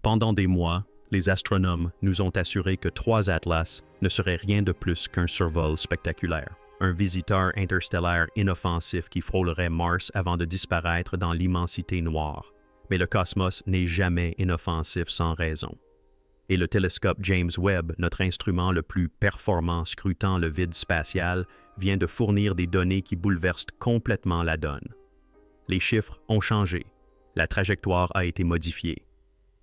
Pendant des mois, les astronomes nous ont assuré que 3 Atlas ne seraient rien de plus qu'un survol spectaculaire, un visiteur interstellaire inoffensif qui frôlerait Mars avant de disparaître dans l'immensité noire. Mais le cosmos n'est jamais inoffensif sans raison. Et le télescope James Webb, notre instrument le plus performant scrutant le vide spatial, vient de fournir des données qui bouleversent complètement la donne. Les chiffres ont changé, la trajectoire a été modifiée.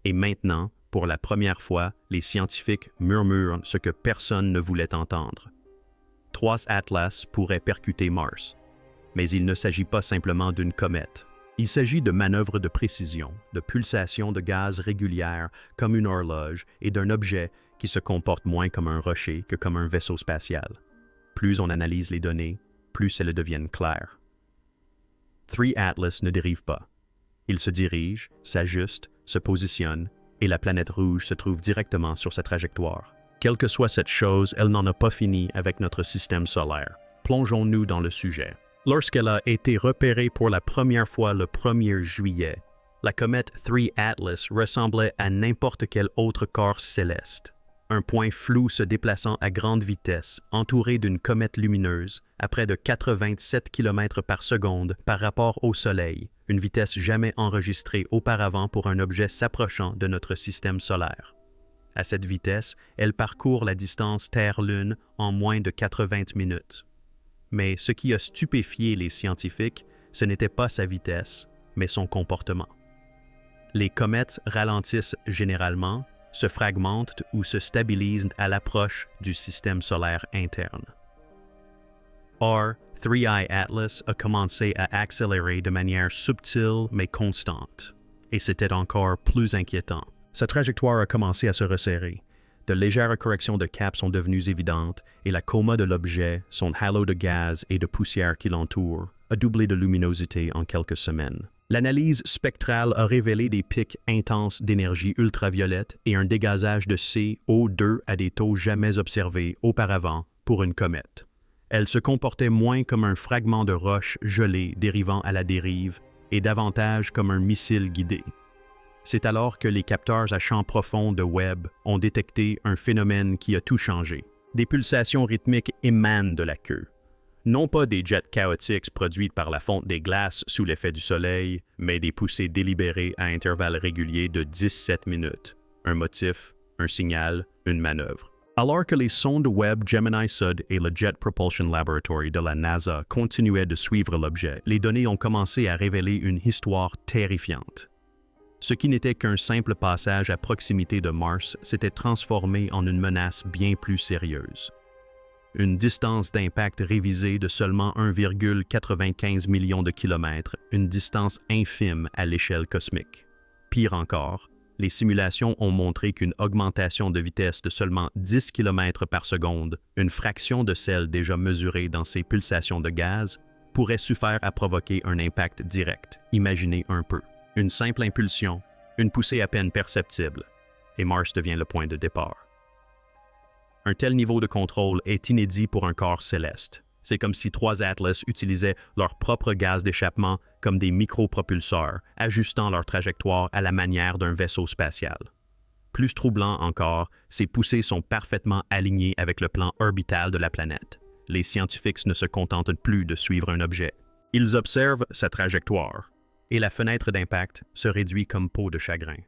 Et maintenant, pour la première fois, les scientifiques murmurent ce que personne ne voulait entendre. 3 Atlas pourraient percuter Mars. Mais il ne s'agit pas simplement d'une comète. Il s'agit de manœuvres de précision, de pulsations de gaz régulières comme une horloge et d'un objet qui se comporte moins comme un rocher que comme un vaisseau spatial. Plus on analyse les données, plus elles deviennent claires. 3 Atlas ne dérive pas. Il se dirige, s'ajuste, se positionne, et la planète rouge se trouve directement sur sa trajectoire. Quelle que soit cette chose, elle n'en a pas fini avec notre système solaire. Plongeons-nous dans le sujet. Lorsqu'elle a été repérée pour la première fois le 1er juillet, la comète 3 Atlas ressemblait à n'importe quel autre corps céleste. Un point flou se déplaçant à grande vitesse, entouré d'une comète lumineuse, à près de 87 km par seconde par rapport au Soleil, une vitesse jamais enregistrée auparavant pour un objet s'approchant de notre système solaire. À cette vitesse, elle parcourt la distance Terre-Lune en moins de 80 minutes. Mais ce qui a stupéfié les scientifiques, ce n'était pas sa vitesse, mais son comportement. Les comètes ralentissent généralement, se fragmentent ou se stabilisent à l'approche du système solaire interne. Or, 3I Atlas a commencé à accélérer de manière subtile mais constante, et c'était encore plus inquiétant. Sa trajectoire a commencé à se resserrer. De légères corrections de cap sont devenues évidentes et la coma de l'objet, son halo de gaz et de poussière qui l'entoure, a doublé de luminosité en quelques semaines. L'analyse spectrale a révélé des pics intenses d'énergie ultraviolette et un dégazage de CO2 à des taux jamais observés auparavant pour une comète. Elle se comportait moins comme un fragment de roche gelée dérivant à la dérive et davantage comme un missile guidé. C'est alors que les capteurs à champ profond de Webb ont détecté un phénomène qui a tout changé. Des pulsations rythmiques émanent de la queue. Non pas des jets chaotiques produites par la fonte des glaces sous l'effet du soleil, mais des poussées délibérées à intervalles réguliers de 17 minutes. Un motif, un signal, une manœuvre. Alors que les sondes Webb, Gemini Sud et le Jet Propulsion Laboratory de la NASA continuaient de suivre l'objet, les données ont commencé à révéler une histoire terrifiante. Ce qui n'était qu'un simple passage à proximité de Mars s'était transformé en une menace bien plus sérieuse. Une distance d'impact révisée de seulement 1,95 million de kilomètres, une distance infime à l'échelle cosmique. Pire encore, les simulations ont montré qu'une augmentation de vitesse de seulement 10 km par seconde, une fraction de celle déjà mesurée dans ces pulsations de gaz, pourrait suffire à provoquer un impact direct. Imaginez un peu. Une simple impulsion, une poussée à peine perceptible, et Mars devient le point de départ. Un tel niveau de contrôle est inédit pour un corps céleste. C'est comme si 3 Atlas utilisaient leur propre gaz d'échappement comme des micropropulseurs, ajustant leur trajectoire à la manière d'un vaisseau spatial. Plus troublant encore, ces poussées sont parfaitement alignées avec le plan orbital de la planète. Les scientifiques ne se contentent plus de suivre un objet. Ils observent sa trajectoire, et la fenêtre d'impact se réduit comme peau de chagrin.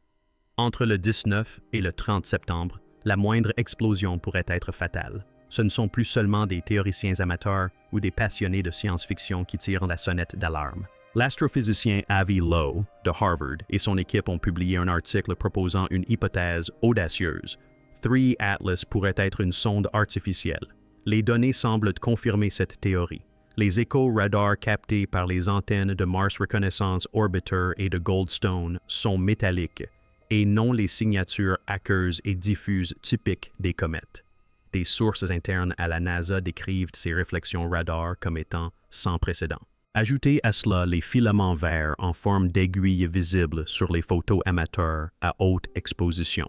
Entre le 19 et le 30 septembre, la moindre explosion pourrait être fatale. Ce ne sont plus seulement des théoriciens amateurs ou des passionnés de science-fiction qui tirent la sonnette d'alarme. L'astrophysicien Avi Loeb de Harvard et son équipe ont publié un article proposant une hypothèse audacieuse. 3 Atlas pourrait être une sonde artificielle. Les données semblent confirmer cette théorie. Les échos radars captés par les antennes de Mars Reconnaissance Orbiter et de Goldstone sont métalliques et non les signatures aqueuses et diffuses typiques des comètes. Des sources internes à la NASA décrivent ces réflexions radar comme étant sans précédent. Ajoutez à cela les filaments verts en forme d'aiguilles visibles sur les photos amateurs à haute exposition.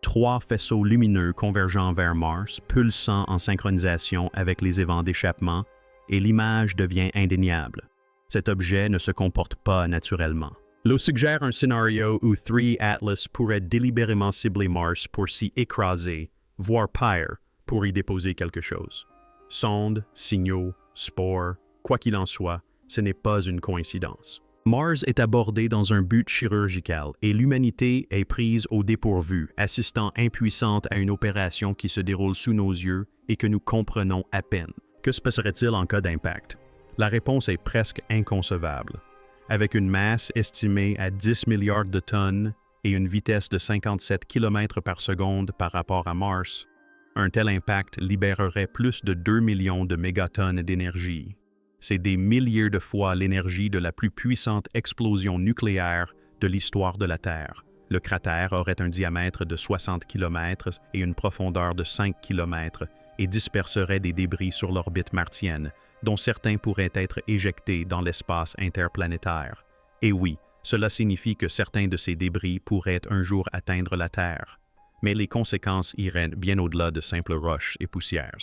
3 faisceaux lumineux convergeant vers Mars, pulsant en synchronisation avec les évents d'échappement, et l'image devient indéniable. Cet objet ne se comporte pas naturellement. L'eau suggère un scénario où 3 Atlas pourrait délibérément cibler Mars pour s'y écraser, voire pire, pour y déposer quelque chose. Sondes, signaux, spores, quoi qu'il en soit, ce n'est pas une coïncidence. Mars est abordé dans un but chirurgical et l'humanité est prise au dépourvu, assistant impuissante à une opération qui se déroule sous nos yeux et que nous comprenons à peine. Que se passerait-il en cas d'impact? La réponse est presque inconcevable. Avec une masse estimée à 10 milliards de tonnes et une vitesse de 57 km par seconde par rapport à Mars, un tel impact libérerait plus de 2 millions de mégatonnes d'énergie. C'est des milliers de fois l'énergie de la plus puissante explosion nucléaire de l'histoire de la Terre. Le cratère aurait un diamètre de 60 km et une profondeur de 5 km et disperserait des débris sur l'orbite martienne, dont certains pourraient être éjectés dans l'espace interplanétaire. Et oui, cela signifie que certains de ces débris pourraient un jour atteindre la Terre. Mais les conséquences iraient bien au-delà de simples roches et poussières.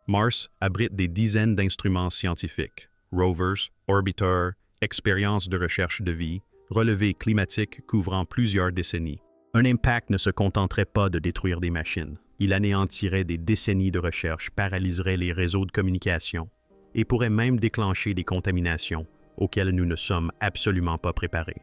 Mars abrite des dizaines d'instruments scientifiques, rovers, orbiteurs, expériences de recherche de vie, relevés climatiques couvrant plusieurs décennies. Un impact ne se contenterait pas de détruire des machines. Il anéantirait des décennies de recherche, paralyserait les réseaux de communication et pourrait même déclencher des contaminations auxquelles nous ne sommes absolument pas préparés.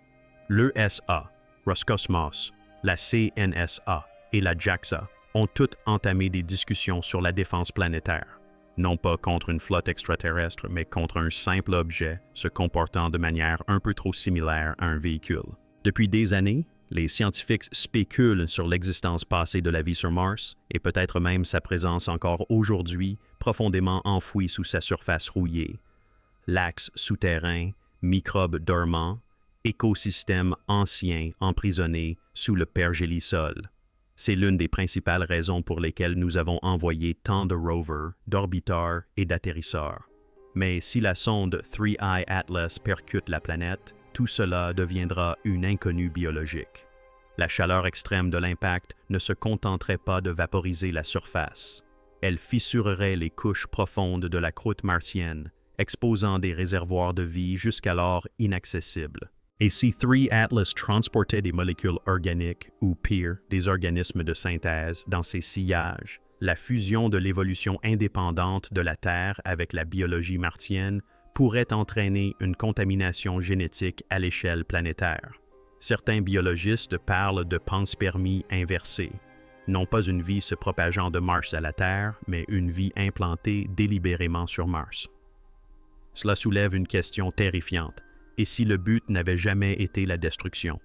L'ESA, Roscosmos, la CNSA et la JAXA ont toutes entamé des discussions sur la défense planétaire, non pas contre une flotte extraterrestre, mais contre un simple objet se comportant de manière un peu trop similaire à un véhicule. Depuis des années, les scientifiques spéculent sur l'existence passée de la vie sur Mars et peut-être même sa présence encore aujourd'hui profondément enfouie sous sa surface rouillée. Lacs souterrains, microbes dormants, écosystèmes anciens emprisonnés sous le pergélisol. C'est l'une des principales raisons pour lesquelles nous avons envoyé tant de rovers, d'orbiteurs et d'atterrisseurs. Mais si la sonde 3I Atlas percute la planète, tout cela deviendra une inconnue biologique. La chaleur extrême de l'impact ne se contenterait pas de vaporiser la surface. Elle fissurerait les couches profondes de la croûte martienne, exposant des réservoirs de vie jusqu'alors inaccessibles. Et si 3 Atlas transportait des molécules organiques, ou pire, des organismes de synthèse, dans ses sillages, la fusion de l'évolution indépendante de la Terre avec la biologie martienne pourrait entraîner une contamination génétique à l'échelle planétaire. Certains biologistes parlent de panspermie inversée, non pas une vie se propageant de Mars à la Terre, mais une vie implantée délibérément sur Mars. Cela soulève une question terrifiante. Et si le but n'avait jamais été la destruction?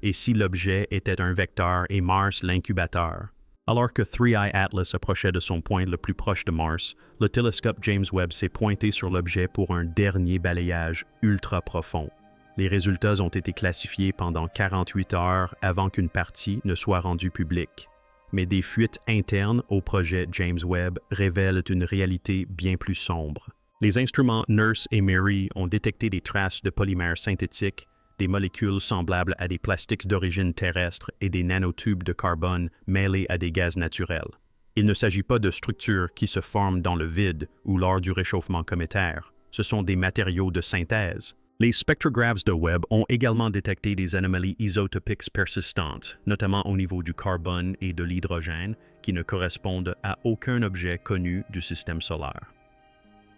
Et si l'objet était un vecteur et Mars l'incubateur? Alors que 3I Atlas approchait de son point le plus proche de Mars, le télescope James Webb s'est pointé sur l'objet pour un dernier balayage ultra profond. Les résultats ont été classifiés pendant 48 heures avant qu'une partie ne soit rendue publique. Mais des fuites internes au projet James Webb révèlent une réalité bien plus sombre. Les instruments NIRS et MARY ont détecté des traces de polymères synthétiques, des molécules semblables à des plastiques d'origine terrestre et des nanotubes de carbone mêlés à des gaz naturels. Il ne s'agit pas de structures qui se forment dans le vide ou lors du réchauffement cométaire. Ce sont des matériaux de synthèse. Les spectrographes de Webb ont également détecté des anomalies isotopiques persistantes, notamment au niveau du carbone et de l'hydrogène, qui ne correspondent à aucun objet connu du système solaire.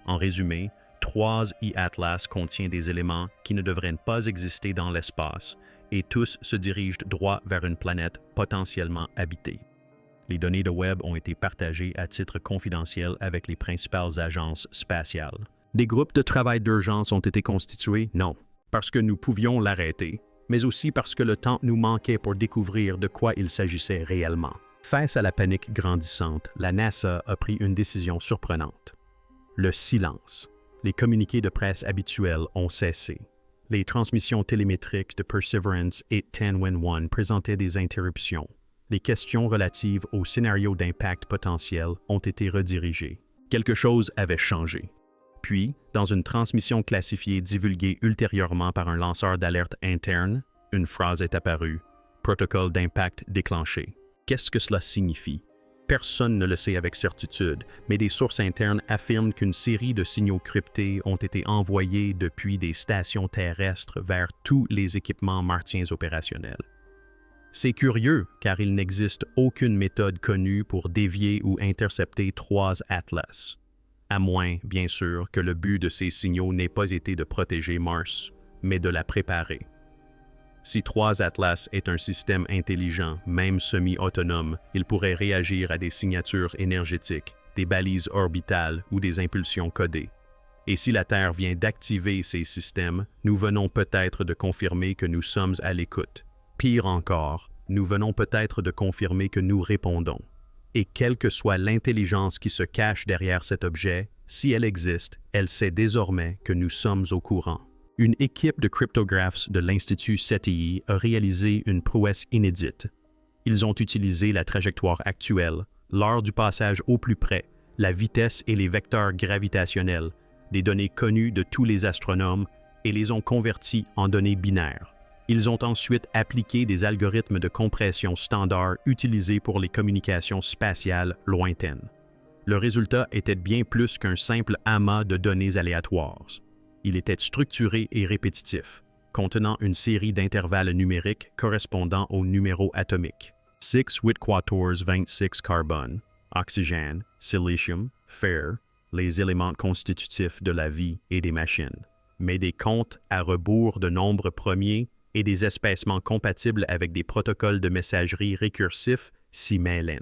En résumé, 3I Atlas contient des éléments qui ne devraient pas exister dans l'espace et tous se dirigent droit vers une planète potentiellement habitée. Les données de Webb ont été partagées à titre confidentiel avec les principales agences spatiales. Des groupes de travail d'urgence ont été constitués? Non, parce que nous pouvions l'arrêter, mais aussi parce que le temps nous manquait pour découvrir de quoi il s'agissait réellement. Face à la panique grandissante, la NASA a pris une décision surprenante. Le silence. Les communiqués de presse habituels ont cessé. Les transmissions télémétriques de Perseverance et 10-1 présentaient des interruptions. Les questions relatives au scénario d'impact potentiel ont été redirigées. Quelque chose avait changé. Puis, dans une transmission classifiée divulguée ultérieurement par un lanceur d'alerte interne, une phrase est apparue. Protocole d'impact déclenché. Qu'est-ce que cela signifie? Personne ne le sait avec certitude, mais des sources internes affirment qu'une série de signaux cryptés ont été envoyés depuis des stations terrestres vers tous les équipements martiens opérationnels. C'est curieux car il n'existe aucune méthode connue pour dévier ou intercepter 3 Atlas, à moins, bien sûr, que le but de ces signaux n'ait pas été de protéger Mars, mais de la préparer. Si 3 Atlas est un système intelligent, même semi-autonome, il pourrait réagir à des signatures énergétiques, des balises orbitales ou des impulsions codées. Et si la Terre vient d'activer ces systèmes, nous venons peut-être de confirmer que nous sommes à l'écoute. Pire encore, nous venons peut-être de confirmer que nous répondons. Et quelle que soit l'intelligence qui se cache derrière cet objet, si elle existe, elle sait désormais que nous sommes au courant. Une équipe de cryptographes de l'Institut SETI a réalisé une prouesse inédite. Ils ont utilisé la trajectoire actuelle, l'heure du passage au plus près, la vitesse et les vecteurs gravitationnels, des données connues de tous les astronomes, et les ont converties en données binaires. Ils ont ensuite appliqué des algorithmes de compression standards utilisés pour les communications spatiales lointaines. Le résultat était bien plus qu'un simple amas de données aléatoires. Il était structuré et répétitif, contenant une série d'intervalles numériques correspondant aux numéros atomiques. 6 8 quatorze 26 carbone, oxygène, silicium, fer, les éléments constitutifs de la vie et des machines, mais des comptes à rebours de nombres premiers et des espacements compatibles avec des protocoles de messagerie récursifs s'y mêlent.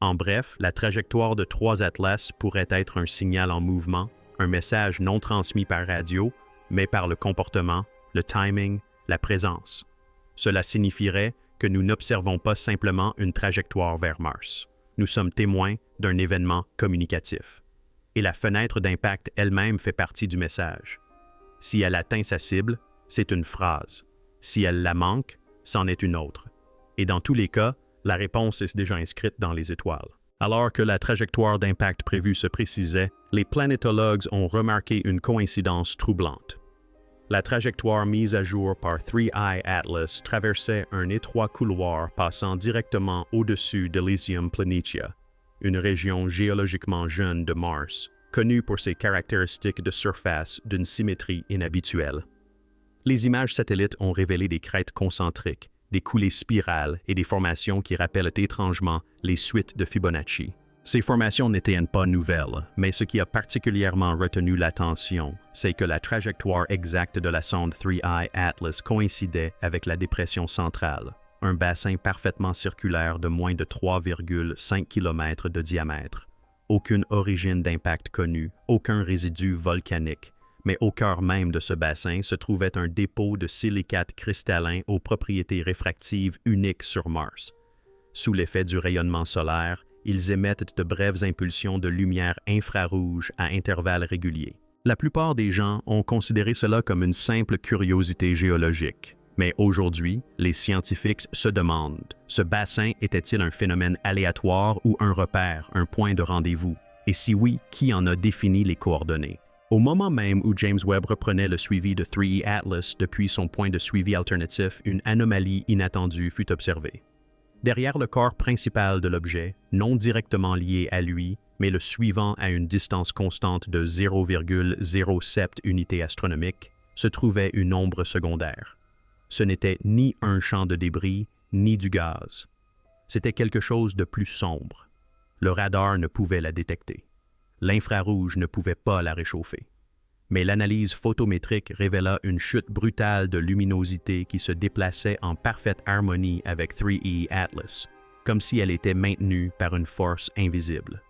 En bref, la trajectoire de 3 Atlas pourrait être un signal en mouvement, un message non transmis par radio, mais par le comportement, le timing, la présence. Cela signifierait que nous n'observons pas simplement une trajectoire vers Mars. Nous sommes témoins d'un événement communicatif. Et la fenêtre d'impact elle-même fait partie du message. Si elle atteint sa cible, c'est une phrase. Si elle la manque, c'en est une autre. Et dans tous les cas, la réponse est déjà inscrite dans les étoiles. Alors que la trajectoire d'impact prévue se précisait, les planétologues ont remarqué une coïncidence troublante. La trajectoire mise à jour par 3I Atlas traversait un étroit couloir passant directement au-dessus d'Elysium Planitia, une région géologiquement jeune de Mars, connue pour ses caractéristiques de surface d'une symétrie inhabituelle. Les images satellites ont révélé des crêtes concentriques, des coulées spirales et des formations qui rappellent étrangement les suites de Fibonacci. Ces formations n'étaient pas nouvelles, mais ce qui a particulièrement retenu l'attention, c'est que la trajectoire exacte de la sonde 3I Atlas coïncidait avec la dépression centrale, un bassin parfaitement circulaire de moins de 3,5 km de diamètre. Aucune origine d'impact connue, aucun résidu volcanique, mais au cœur même de ce bassin se trouvait un dépôt de silicates cristallins aux propriétés réfractives uniques sur Mars. Sous l'effet du rayonnement solaire, ils émettent de brèves impulsions de lumière infrarouge à intervalles réguliers. La plupart des gens ont considéré cela comme une simple curiosité géologique. Mais aujourd'hui, les scientifiques se demandent, ce bassin était-il un phénomène aléatoire ou un repère, un point de rendez-vous? Et si oui, qui en a défini les coordonnées? Au moment même où James Webb reprenait le suivi de 3E Atlas depuis son point de suivi alternatif, une anomalie inattendue fut observée. Derrière le corps principal de l'objet, non directement lié à lui, mais le suivant à une distance constante de 0,07 unités astronomiques, se trouvait une ombre secondaire. Ce n'était ni un champ de débris, ni du gaz. C'était quelque chose de plus sombre. Le radar ne pouvait la détecter. L'infrarouge ne pouvait pas la réchauffer. Mais l'analyse photométrique révéla une chute brutale de luminosité qui se déplaçait en parfaite harmonie avec 3E Atlas, comme si elle était maintenue par une force invisible.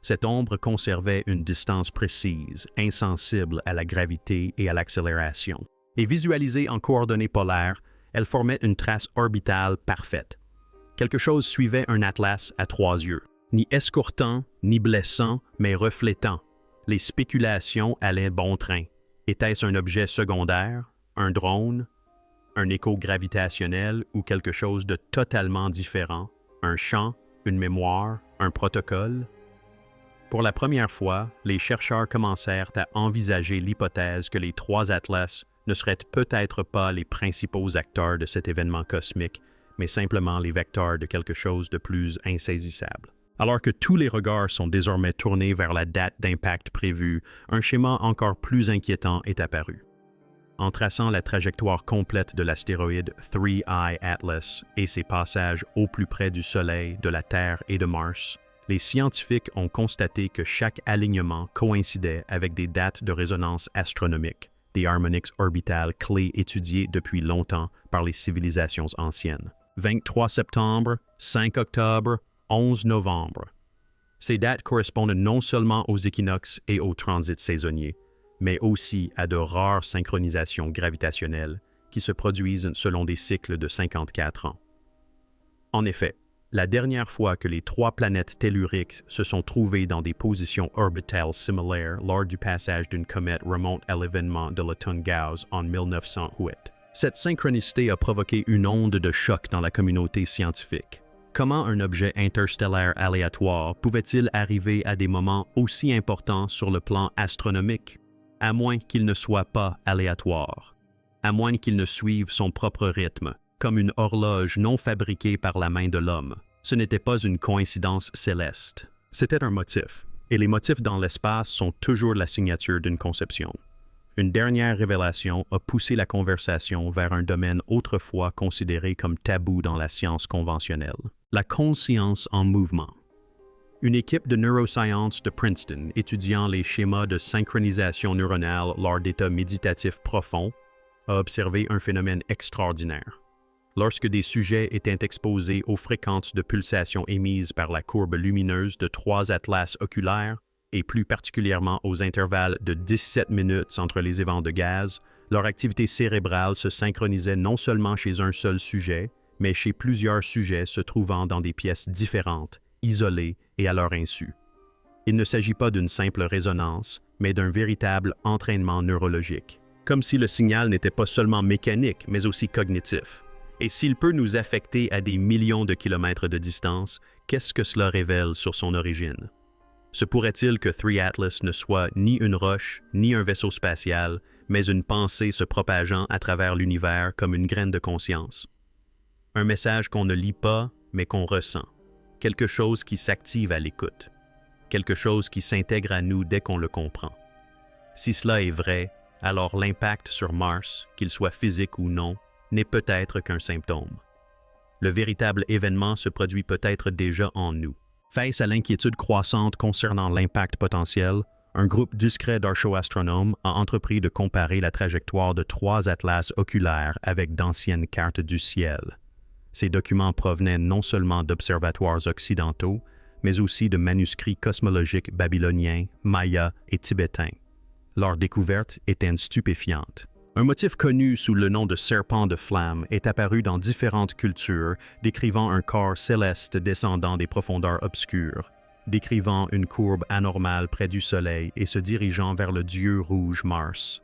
Cette ombre conservait une distance précise, insensible à la gravité et à l'accélération. Et visualisée en coordonnées polaires, elle formait une trace orbitale parfaite. Quelque chose suivait un atlas à 3 yeux. Ni escortant, ni blessant, mais reflétant. Les spéculations allaient bon train. Était-ce un objet secondaire, un drone, un écho gravitationnel ou quelque chose de totalement différent, un champ, une mémoire, un protocole? Pour la première fois, les chercheurs commencèrent à envisager l'hypothèse que les 3 atlas ne seraient peut-être pas les principaux acteurs de cet événement cosmique, mais simplement les vecteurs de quelque chose de plus insaisissable. Alors que tous les regards sont désormais tournés vers la date d'impact prévue, un schéma encore plus inquiétant est apparu. En traçant la trajectoire complète de l'astéroïde 3I Atlas et ses passages au plus près du Soleil, de la Terre et de Mars, les scientifiques ont constaté que chaque alignement coïncidait avec des dates de résonance astronomiques, des harmoniques orbitales clés étudiées depuis longtemps par les civilisations anciennes. 23 septembre, 5 octobre, 11 novembre. Ces dates correspondent non seulement aux équinoxes et aux transits saisonniers, mais aussi à de rares synchronisations gravitationnelles qui se produisent selon des cycles de 54 ans. En effet, la dernière fois que les trois planètes telluriques se sont trouvées dans des positions orbitales similaires lors du passage d'une comète remonte à l'événement de l'automne Gauss en 1908. Cette synchronicité a provoqué une onde de choc dans la communauté scientifique. Comment un objet interstellaire aléatoire pouvait-il arriver à des moments aussi importants sur le plan astronomique? À moins qu'il ne soit pas aléatoire, à moins qu'il ne suive son propre rythme, comme une horloge non fabriquée par la main de l'homme. Ce n'était pas une coïncidence céleste. C'était un motif, et les motifs dans l'espace sont toujours la signature d'une conception. Une dernière révélation a poussé la conversation vers un domaine autrefois considéré comme tabou dans la science conventionnelle, la conscience en mouvement. Une équipe de neurosciences de Princeton étudiant les schémas de synchronisation neuronale lors d'états méditatifs profonds a observé un phénomène extraordinaire. Lorsque des sujets étaient exposés aux fréquences de pulsations émises par la courbe lumineuse de trois atlas oculaires, et plus particulièrement aux intervalles de 17 minutes entre les évents de gaz, leur activité cérébrale se synchronisait non seulement chez un seul sujet, mais chez plusieurs sujets se trouvant dans des pièces différentes, isolées et à leur insu. Il ne s'agit pas d'une simple résonance, mais d'un véritable entraînement neurologique. Comme si le signal n'était pas seulement mécanique, mais aussi cognitif. Et s'il peut nous affecter à des millions de kilomètres de distance, qu'est-ce que cela révèle sur son origine? Se pourrait-il que 3 Atlas ne soit ni une roche, ni un vaisseau spatial, mais une pensée se propageant à travers l'univers comme une graine de conscience? Un message qu'on ne lit pas, mais qu'on ressent. Quelque chose qui s'active à l'écoute. Quelque chose qui s'intègre à nous dès qu'on le comprend. Si cela est vrai, alors l'impact sur Mars, qu'il soit physique ou non, n'est peut-être qu'un symptôme. Le véritable événement se produit peut-être déjà en nous. Face à l'inquiétude croissante concernant l'impact potentiel, un groupe discret d'archoastronomes a entrepris de comparer la trajectoire de trois atlas oculaires avec d'anciennes cartes du ciel. Ces documents provenaient non seulement d'observatoires occidentaux, mais aussi de manuscrits cosmologiques babyloniens, mayas et tibétains. Leur découverte était stupéfiante. Un motif connu sous le nom de serpent de flamme est apparu dans différentes cultures, décrivant un corps céleste descendant des profondeurs obscures, décrivant une courbe anormale près du Soleil et se dirigeant vers le dieu rouge Mars.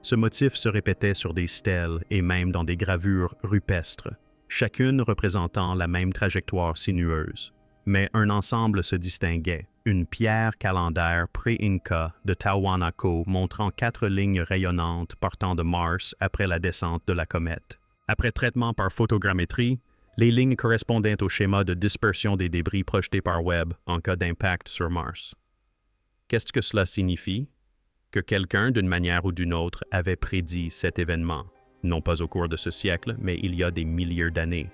Ce motif se répétait sur des stèles et même dans des gravures rupestres, chacune représentant la même trajectoire sinueuse. Mais un ensemble se distinguait, une pierre calendaire pré-Inca de Tahuanaco montrant 4 lignes rayonnantes partant de Mars après la descente de la comète. Après traitement par photogrammétrie, les lignes correspondaient au schéma de dispersion des débris projetés par Webb en cas d'impact sur Mars. Qu'est-ce que cela signifie? Que quelqu'un, d'une manière ou d'une autre, avait prédit cet événement, non pas au cours de ce siècle, mais il y a des milliers d'années.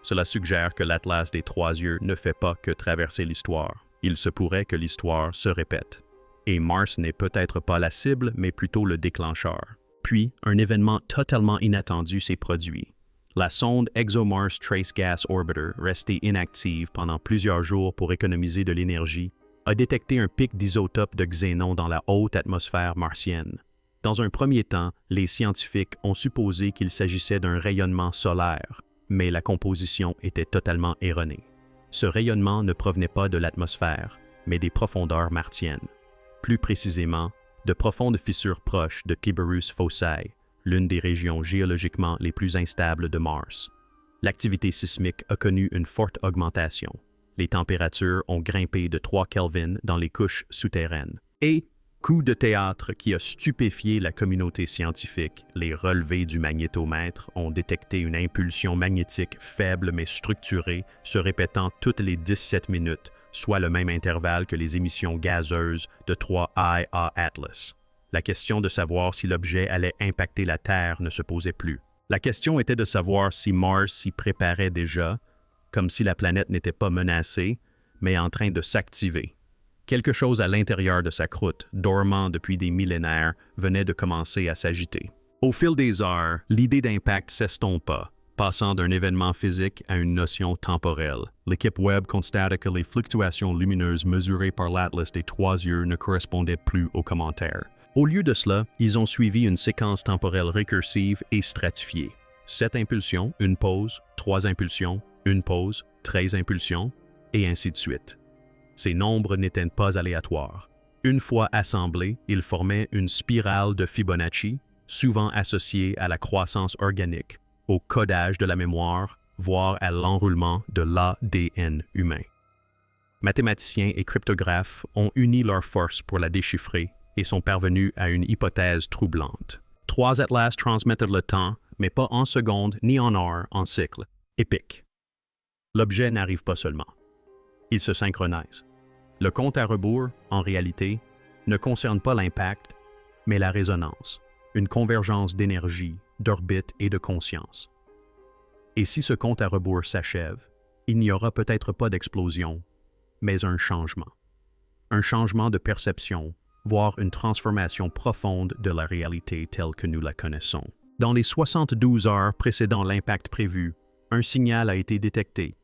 Cela suggère que l'Atlas des Trois Yeux ne fait pas que traverser l'histoire. Il se pourrait que l'histoire se répète. Et Mars n'est peut-être pas la cible, mais plutôt le déclencheur. Puis, un événement totalement inattendu s'est produit. La sonde ExoMars Trace Gas Orbiter, restée inactive pendant plusieurs jours pour économiser de l'énergie, a détecté un pic d'isotopes de xénon dans la haute atmosphère martienne. Dans un premier temps, les scientifiques ont supposé qu'il s'agissait d'un rayonnement solaire, mais la composition était totalement erronée. Ce rayonnement ne provenait pas de l'atmosphère, mais des profondeurs martiennes. Plus précisément, de profondes fissures proches de Tiberus Fossae, l'une des régions géologiquement les plus instables de Mars. L'activité sismique a connu une forte augmentation. Les températures ont grimpé de 3 Kelvin dans les couches souterraines. Et, Coup de théâtre qui a stupéfié la communauté scientifique, les relevés du magnétomètre ont détecté une impulsion magnétique faible mais structurée se répétant toutes les 17 minutes, soit le même intervalle que les émissions gazeuses de 3I à Atlas. La question de savoir si l'objet allait impacter la Terre ne se posait plus. La question était de savoir si Mars s'y préparait déjà, comme si la planète n'était pas menacée, mais en train de s'activer. Quelque chose à l'intérieur de sa croûte, dormant depuis des millénaires, venait de commencer à s'agiter. Au fil des heures, l'idée d'impact s'estompa, passant d'un événement physique à une notion temporelle. L'équipe Webb constate que les fluctuations lumineuses mesurées par l'Atlas des 3 yeux ne correspondaient plus aux commentaires. Au lieu de cela, ils ont suivi une séquence temporelle récursive et stratifiée. 7 impulsions, une pause, 3 impulsions, une pause, 13 impulsions, et ainsi de suite. Ces nombres n'étaient pas aléatoires. Une fois assemblés, ils formaient une spirale de Fibonacci, souvent associée à la croissance organique, au codage de la mémoire, voire à l'enroulement de l'ADN humain. Mathématiciens et cryptographes ont uni leurs forces pour la déchiffrer et sont parvenus à une hypothèse troublante. 3 atlas transmettent le temps, mais pas en secondes ni en heures, en cycle, épique. L'objet n'arrive pas seulement. Il se synchronise. Le compte à rebours, en réalité, ne concerne pas l'impact, mais la résonance, une convergence d'énergie, d'orbite et de conscience. Et si ce compte à rebours s'achève, il n'y aura peut-être pas d'explosion, mais un changement. Un changement de perception, voire une transformation profonde de la réalité telle que nous la connaissons. Dans les 72 heures précédant l'impact prévu, un signal a été détecté,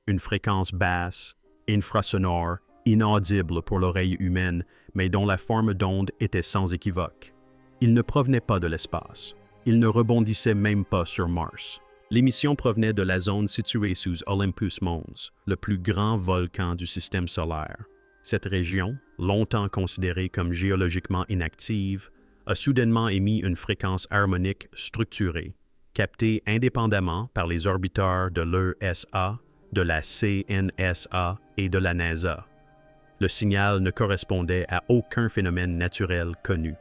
une fréquence basse, infrasonore, inaudible pour l'oreille humaine, mais dont la forme d'onde était sans équivoque. Il ne provenait pas de l'espace. Il ne rebondissait même pas sur Mars. L'émission provenait de la zone située sous Olympus Mons, le plus grand volcan du système solaire. Cette région, longtemps considérée comme géologiquement inactive, a soudainement émis une fréquence harmonique structurée, captée indépendamment par les orbiteurs de l'ESA, de la CNSA et de la NASA. Le signal ne correspondait à aucun phénomène naturel connu.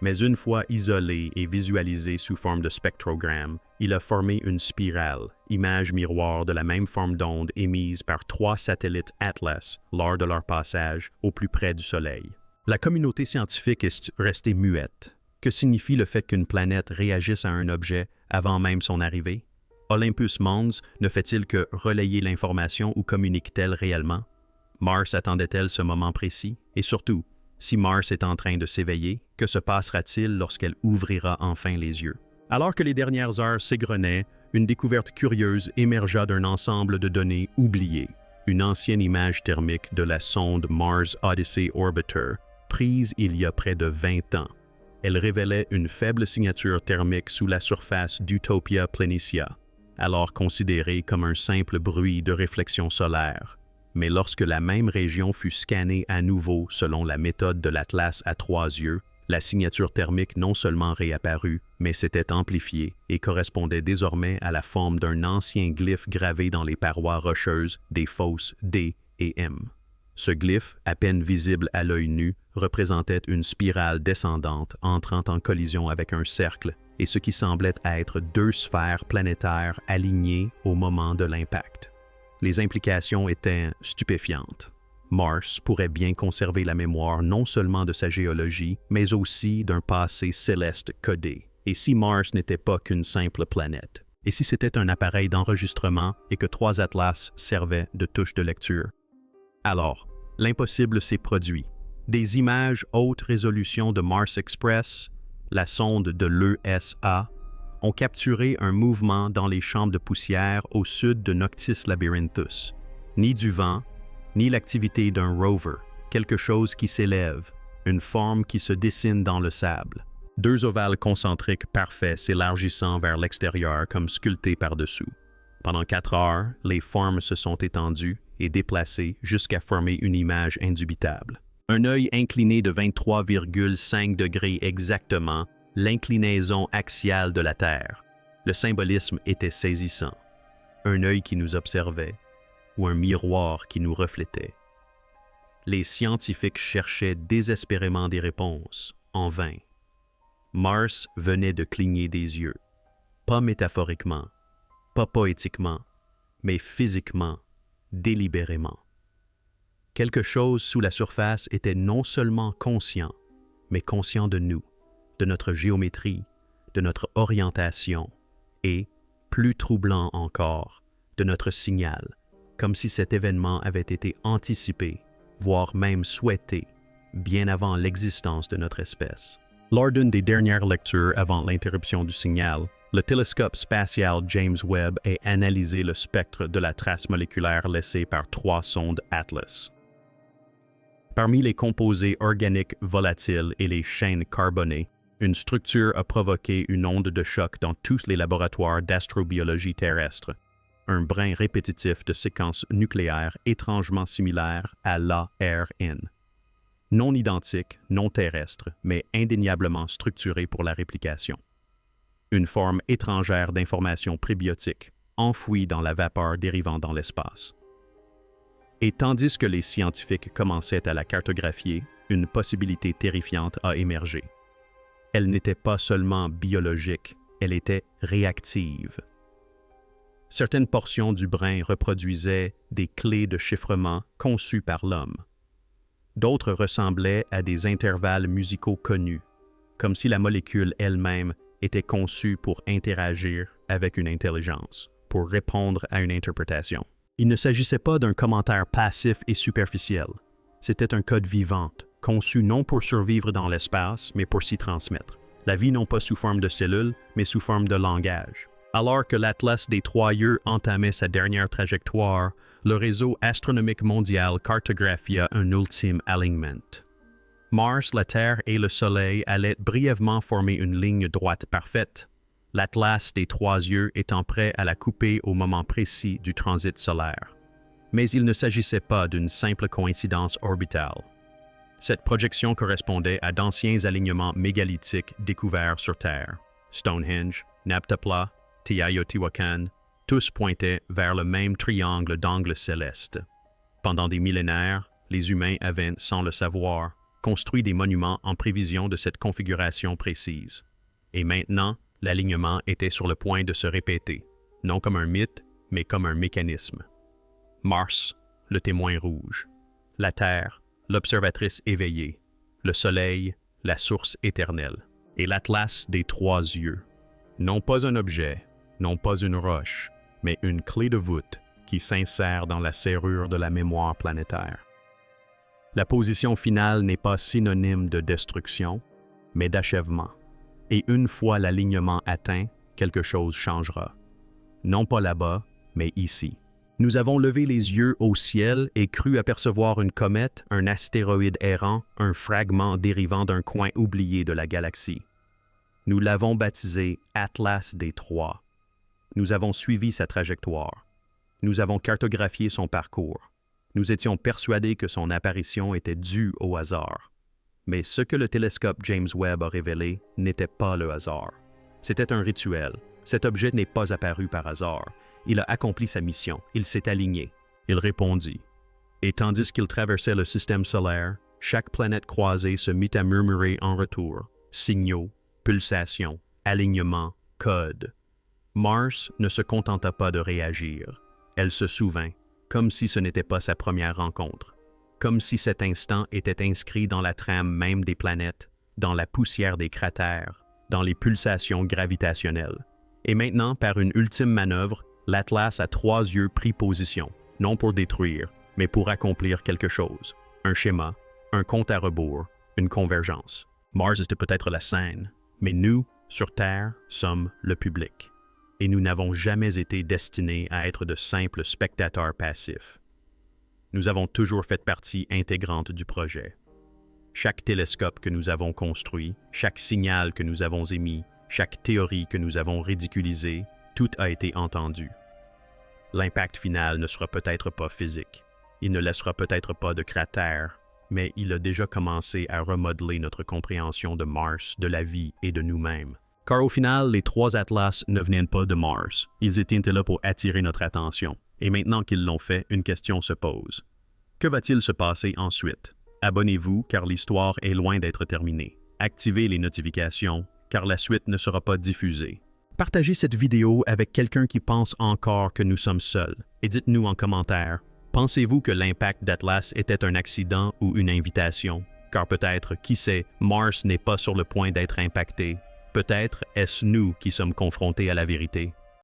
Mais une fois isolé et visualisé sous forme de spectrogramme, il a formé une spirale, image miroir de la même forme d'onde émise par 3 satellites Atlas lors de leur passage au plus près du Soleil. La communauté scientifique est restée muette. Que signifie le fait qu'une planète réagisse à un objet avant même son arrivée? Olympus Mons ne fait-il que relayer l'information ou communique-t-elle réellement? Mars attendait-elle ce moment précis? Et surtout, si Mars est en train de s'éveiller, que se passera-t-il lorsqu'elle ouvrira enfin les yeux? Alors que les dernières heures s'égrenaient, une découverte curieuse émergea d'un ensemble de données oubliées. Une ancienne image thermique de la sonde Mars Odyssey Orbiter, prise il y a près de 20 ans. Elle révélait une faible signature thermique sous la surface d'Utopia Planitia, alors considérée comme un simple bruit de réflexion solaire. Mais lorsque la même région fut scannée à nouveau selon la méthode de l'Atlas à 3 yeux, la signature thermique non seulement réapparut, mais s'était amplifiée et correspondait désormais à la forme d'un ancien glyphe gravé dans les parois rocheuses des fosses D et M. Ce glyphe, à peine visible à l'œil nu, représentait une spirale descendante entrant en collision avec un cercle et ce qui semblait être 2 sphères planétaires alignées au moment de l'impact. Les implications étaient stupéfiantes. Mars pourrait bien conserver la mémoire non seulement de sa géologie, mais aussi d'un passé céleste codé. Et si Mars n'était pas qu'une simple planète? Et si c'était un appareil d'enregistrement et que 3 atlas servaient de touche de lecture? Alors, l'impossible s'est produit. Des images haute résolution de Mars Express, la sonde de l'ESA, ont capturé un mouvement dans les champs de poussière au sud de Noctis Labyrinthus. Ni du vent, ni l'activité d'un rover, quelque chose qui s'élève, une forme qui se dessine dans le sable. 2 ovales concentriques parfaits s'élargissant vers l'extérieur comme sculptés par-dessous. Pendant 4 heures, les formes se sont étendues et déplacées jusqu'à former une image indubitable. Un œil incliné de 23,5 degrés exactement, l'inclinaison axiale de la Terre. Le symbolisme était saisissant. Un œil qui nous observait, ou un miroir qui nous reflétait. Les scientifiques cherchaient désespérément des réponses, en vain. Mars venait de cligner des yeux, pas métaphoriquement, pas poétiquement, mais physiquement, délibérément. Quelque chose sous la surface était non seulement conscient, mais conscient de nous, de notre géométrie, de notre orientation et, plus troublant encore, de notre signal, comme si cet événement avait été anticipé, voire même souhaité, bien avant l'existence de notre espèce. Lors d'une des dernières lectures avant l'interruption du signal, le télescope spatial James Webb a analysé le spectre de la trace moléculaire laissée par 3 sondes Atlas. Parmi les composés organiques volatiles et les chaînes carbonées, une structure a provoqué une onde de choc dans tous les laboratoires d'astrobiologie terrestre, un brin répétitif de séquences nucléaires étrangement similaires à l'ARN. Non identique, non terrestre, mais indéniablement structuré pour la réplication. Une forme étrangère d'information prébiotique, enfouie dans la vapeur dérivant dans l'espace. Et tandis que les scientifiques commençaient à la cartographier, une possibilité terrifiante a émergé. Elle n'était pas seulement biologique, elle était réactive. Certaines portions du brin reproduisaient des clés de chiffrement conçues par l'homme. D'autres ressemblaient à des intervalles musicaux connus, comme si la molécule elle-même était conçue pour interagir avec une intelligence, pour répondre à une interprétation. Il ne s'agissait pas d'un commentaire passif et superficiel. C'était un code vivant, conçu non pour survivre dans l'espace, mais pour s'y transmettre. La vie non pas sous forme de cellules, mais sous forme de langage. Alors que l'Atlas des 3 yeux entamait sa dernière trajectoire, le réseau astronomique mondial cartographia un ultime alignement. Mars, la Terre et le Soleil allaient brièvement former une ligne droite parfaite, l'Atlas des 3 yeux étant prêt à la couper au moment précis du transit solaire. Mais il ne s'agissait pas d'une simple coïncidence orbitale. Cette projection correspondait à d'anciens alignements mégalithiques découverts sur Terre. Stonehenge, Nabtapla, Teotihuacan, tous pointaient vers le même triangle d'angles célestes. Pendant des millénaires, les humains avaient, sans le savoir, construit des monuments en prévision de cette configuration précise. Et maintenant, l'alignement était sur le point de se répéter, non comme un mythe, mais comme un mécanisme. Mars, le témoin rouge. La Terre, l'observatrice éveillée. Le Soleil, la source éternelle. Et l'Atlas des 3 yeux. Non pas un objet, non pas une roche, mais une clé de voûte qui s'insère dans la serrure de la mémoire planétaire. La position finale n'est pas synonyme de destruction, mais d'achèvement. Et une fois l'alignement atteint, quelque chose changera. Non pas là-bas, mais ici. Nous avons levé les yeux au ciel et cru apercevoir une comète, un astéroïde errant, un fragment dérivant d'un coin oublié de la galaxie. Nous l'avons baptisé Atlas des 3. Nous avons suivi sa trajectoire. Nous avons cartographié son parcours. Nous étions persuadés que son apparition était due au hasard. Mais ce que le télescope James Webb a révélé n'était pas le hasard. C'était un rituel. Cet objet n'est pas apparu par hasard. Il a accompli sa mission. Il s'est aligné. Il répondit. Et tandis qu'il traversait le système solaire, chaque planète croisée se mit à murmurer en retour. Signaux, pulsations, alignements, codes. Mars ne se contenta pas de réagir. Elle se souvint, comme si ce n'était pas sa première rencontre. Comme si cet instant était inscrit dans la trame même des planètes, dans la poussière des cratères, dans les pulsations gravitationnelles. Et maintenant, par une ultime manœuvre, l'Atlas à 3 yeux prit position, non pour détruire, mais pour accomplir quelque chose. Un schéma, un compte à rebours, une convergence. Mars était peut-être la scène, mais nous, sur Terre, sommes le public. Et nous n'avons jamais été destinés à être de simples spectateurs passifs. Nous avons toujours fait partie intégrante du projet. Chaque télescope que nous avons construit, chaque signal que nous avons émis, chaque théorie que nous avons ridiculisée, tout a été entendu. L'impact final ne sera peut-être pas physique. Il ne laissera peut-être pas de cratère, mais il a déjà commencé à remodeler notre compréhension de Mars, de la vie et de nous-mêmes. Car au final, les 3 Atlas ne venaient pas de Mars. Ils étaient là pour attirer notre attention. Et maintenant qu'ils l'ont fait, une question se pose. Que va-t-il se passer ensuite? Abonnez-vous car l'histoire est loin d'être terminée. Activez les notifications car la suite ne sera pas diffusée. Partagez cette vidéo avec quelqu'un qui pense encore que nous sommes seuls et dites-nous en commentaire, pensez-vous que l'impact d'Atlas était un accident ou une invitation? Car peut-être, qui sait, Mars n'est pas sur le point d'être impacté. Peut-être est-ce nous qui sommes confrontés à la vérité.